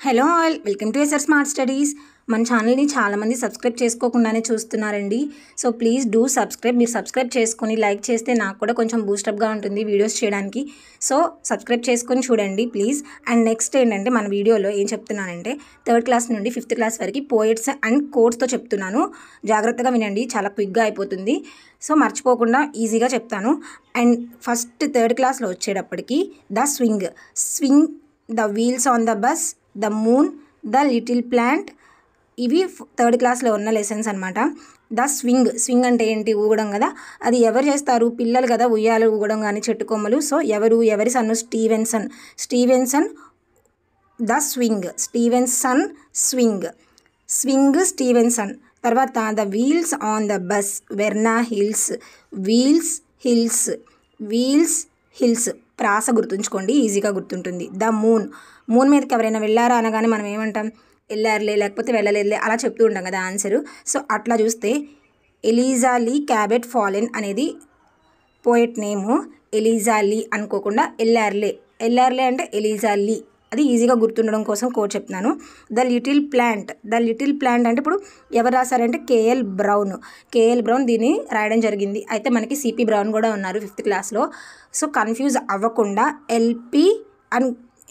Hello all, welcome to SR smart studies. మన ఛానల్ని చాలామంది సబ్స్క్రైబ్ చేసుకోకుండానే చూస్తున్నారండి. So please do subscribe. మీరు సబ్స్క్రైబ్ చేసుకొని లైక్ చేస్తే నాకు కూడా కొంచెం బూస్టప్గా ఉంటుంది వీడియోస్ చేయడానికి. సో సబ్స్క్రైబ్ చేసుకొని చూడండి ప్లీజ్. అండ్ నెక్స్ట్ ఏంటంటే మన వీడియోలో ఏం చెప్తున్నానంటే 3rd క్లాస్ నుండి 5th క్లాస్ వరకు పోయిట్స్ అండ్ కోట్స్తో చెప్తున్నాను. జాగ్రత్తగా వినండి, చాలా క్విక్గా అయిపోతుంది. సో మర్చిపోకుండా ఈజీగా చెప్తాను. అండ్ ఫస్ట్ 3rd క్లాస్లో వచ్చేటప్పటికి the swing, the wheels on the bus, the moon, the little plant, ఇవి 3rd క్లాస్లో ఉన్న లెసన్స్ అనమాట. ద స్వింగ్ అంటే ఏంటి? ఊగడం కదా. అది ఎవరు చేస్తారు? పిల్లలు కదా, ఉయ్యాలు ఊగడం కానీ చెట్టు కొమ్మలు. సో ఎవరి సన్ను? Stevenson the Stevenson. తర్వాత the wheels on the bus, Verna Hills. ప్రాస గుర్తుంచుకోండి, ఈజీగా గుర్తుంటుంది. ద మూన్ మీదకి ఎవరైనా వెళ్ళారా అనగానే మనం ఏమంటాం? వెళ్ళారులే, లేకపోతే వెళ్ళలేదులే, అలా చెప్తూ ఉంటాం కదా ఆన్సరు. సో అట్లా చూస్తే ఎలిజా లీ క్యాబెట్ ఫాలెన్ అనేది పోయెట్ నేము. ఎలిజా లీ అనుకోకుండా ఎల్లార్లే అంటే ఎలిజా లీ. అది ఈజీగా గుర్తుండడం కోసం కోట్ చెప్తున్నాను. ద లిటిల్ ప్లాంట్ అంటే ఇప్పుడు ఎవరు రాశారంటే కేఎల్ బ్రౌన్ దీన్ని రాయడం జరిగింది. అయితే మనకి సిపి బ్రౌన్ కూడా ఉన్నారు 5th క్లాస్లో. సో కన్ఫ్యూజ్ అవ్వకుండా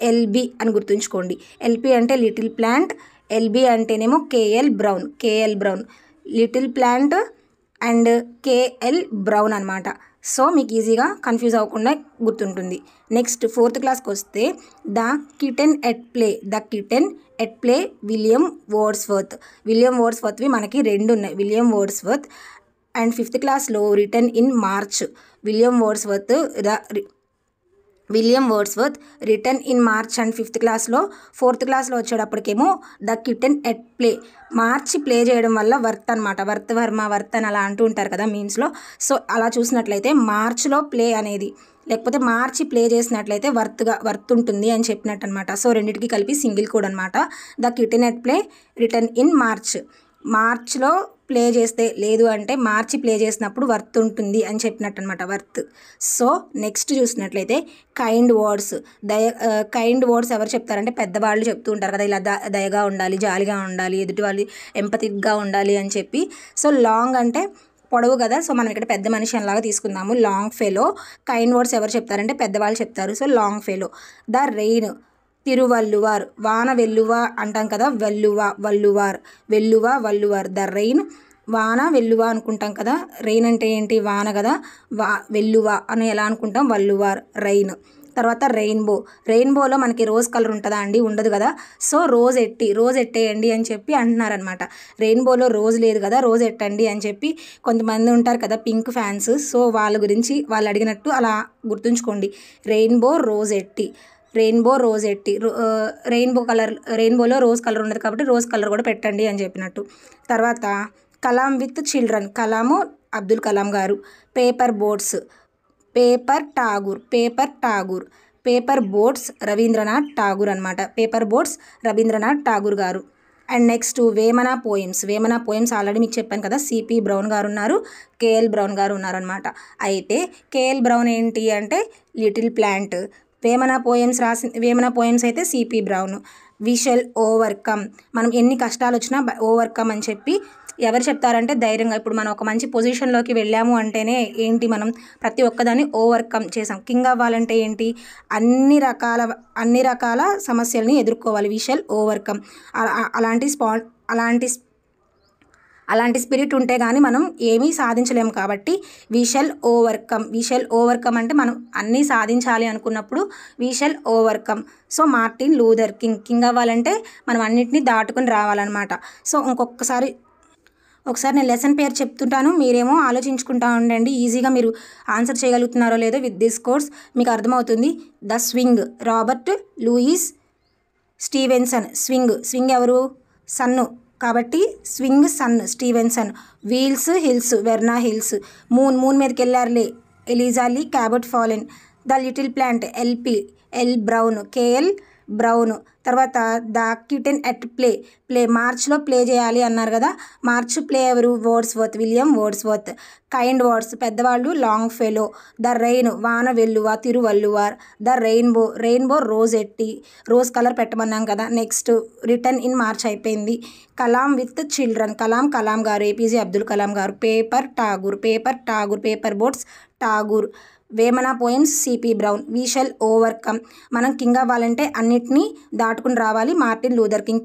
ఎల్బి అని గుర్తుంచుకోండి. ఎల్పి అంటే లిటిల్ ప్లాంట్, ఎల్బి అంటేనేమో KL Brown. Little plant and KL Brown అనమాట. సో మీకు ఈజీగా కన్ఫ్యూజ్ అవ్వకుండా గుర్తుంటుంది. నెక్స్ట్ 4th క్లాస్కి వస్తే the kitten at play William వర్డ్స్వర్త్వి మనకి 2 ఉన్నాయి. William Wordsworth. అండ్ 5th క్లాస్లో written in March, William Wordsworth written in March. And 5th క్లాస్లో 4th క్లాస్లో వచ్చేటప్పటికేమో ద కిటెన్ ఎట్ ప్లే. మార్చి ప్లే చేయడం వల్ల వర్త్ అనమాట. వర్త్ అని అలా అంటూ ఉంటారు కదా మీమ్స్లో. సో అలా చూసినట్లయితే మార్చ్లో ప్లే అనేది, లేకపోతే మార్చి ప్లే చేసినట్లయితే వర్త్ ఉంటుంది అని చెప్పినట్టు అనమాట. సో రెండింటికి కలిపి సింగిల్ కోడ్ అనమాట. The kitten at play written in మార్చ్లో ప్లే చేస్తే, లేదు అంటే మార్చి ప్లే చేసినప్పుడు వర్త్ ఉంటుంది అని చెప్పినట్టు అనమాట, వర్త్. సో నెక్స్ట్ చూసినట్లయితే కైండ్ వర్డ్స్ ఎవరు చెప్తారంటే పెద్దవాళ్ళు చెప్తూ ఉంటారు కదా, ఇలా దయగా ఉండాలి, జాలిగా ఉండాలి, ఎదుటి వాళ్ళు ఎంపతిక్గా ఉండాలి అని చెప్పి. సో లాంగ్ అంటే పొడవు కదా. సో మనం ఇక్కడ పెద్ద మనిషి లాగా తీసుకుందాము, లాంగ్ ఫెలో. కైండ్ వర్డ్స్ ఎవరు చెప్తారంటే పెద్దవాళ్ళు చెప్తారు. So Longfellow. The rain, Thiruvalluvar. వాన వెల్లువ అంటాం కదా, వల్లువార్. ద రెయిన్, వాన వెల్లువ అనుకుంటాం కదా. రెయిన్ అంటే ఏంటి? వాన కదా. వెల్లువ అని ఎలా అనుకుంటాం? వల్లువార్, రెయిన్. తర్వాత రెయిన్బోలో మనకి రోజ్ కలర్ ఉంటుందా అండి? ఉండదు కదా. సో రోజ్ ఎట్టేయండి అని చెప్పి అంటున్నారనమాట. రెయిన్బోలో రోజ్ లేదు కదా, రోజ్ ఎట్టండి అని చెప్పి కొంతమంది ఉంటారు కదా పింక్ ఫ్యాన్స్. సో వాళ్ళ గురించి వాళ్ళు అడిగినట్టు అలా గుర్తుంచుకోండి. రెయిన్బోలో రోజ్ కలర్ ఉండదు కాబట్టి రోజ్ కలర్ కూడా పెట్టండి అని చెప్పినట్టు. తర్వాత కలాం విత్ చిల్డ్రన్, కలాము అబ్దుల్ కలాం గారు. పేపర్ బోట్స్ రవీంద్రనాథ్ ఠాగూర్ గారు. And next Vemana poems already మీకు చెప్పాను కదా, సిపి బ్రౌన్ గారు ఉన్నారు, కేఎల్ బ్రౌన్ గారు ఉన్నారు అనమాట. అయితే కేఎల్ బ్రౌన్ ఏంటి అంటే లిటిల్ ప్లాంట్. వేమన పోయమ్స్ అయితే CP Brown. We shall overcome, మనం ఎన్ని కష్టాలు వచ్చినా ఓవర్కమ్ అని చెప్పి ఎవరు చెప్తారంటే ధైర్యంగా. ఇప్పుడు మనం ఒక మంచి పొజిషన్లోకి వెళ్ళాము అంటేనే ఏంటి, మనం ప్రతి ఒక్కదాన్ని ఓవర్కమ్ చేసాం. కింగ్ అవ్వాలంటే ఏంటి? అన్ని రకాల సమస్యల్ని ఎదుర్కోవాలి. We shall overcome. అలాంటి స్పిరిట్ ఉంటే కానీ మనం ఏమీ సాధించలేము. కాబట్టి వి షల్ ఓవర్కమ్ అంటే మనం అన్నీ సాధించాలి అనుకున్నప్పుడు we shall overcome. So Martin Luther King అవ్వాలంటే మనం అన్నింటినీ దాటుకుని రావాలన్నమాట. సో ఒకసారి నేను లెసన్ పేరు చెప్తుంటాను, మీరేమో ఆలోచించుకుంటా ఉండండి. ఈజీగా మీరు ఆన్సర్ చేయగలుగుతున్నారో లేదో విత్ దిస్ కోర్స్ మీకు అర్థమవుతుంది. The swing, Robert Louis Stevenson. Swing ఎవరు? సన్ను కాబట్టి swing sun, Stevenson. Wheels hills, Verna Hills. Moon మీదకి వెళ్ళారులే, Eliza Lee Cabot Follen. The little plant, L Brown, KL Brown. తర్వాత ద కిటెన్ ఎట్ ప్లే మార్చ్లో play చేయాలి అన్నారు కదా. March play ఎవరు? Wordsworth, William Wordsworth. Kind words పెద్దవాళ్ళు Longfellow. The rain వాన వెల్లువ, Thiruvalluvar. The rainbow Rossetti, rose colour పెట్టమన్నాం కదా. నెక్స్ట్ రిటర్న్ ఇన్ మార్చ్ అయిపోయింది. కలాం విత్ చిల్డ్రన్, కలాం గారు, ఏపీజే అబ్దుల్ కలాం గారు. Paper Tagore, paper boats Tagore. Vemana poems CP brown. We shall overcome, మనం కింగ్ అవ్వాలంటే అన్నిటినీ దాటుకుని రావాలి. Martin Luther king.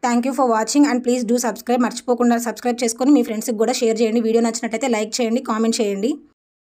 Thank you for watching and please do subscribe. మర్చిపోకుండా సబ్స్క్రైబ్ చేసుకొని మీ ఫ్రెండ్స్కి కూడా షేర్ చేయండి. వీడియో నచ్చినట్టయితే లైక్ చేయండి, కామెంట్ చేయండి.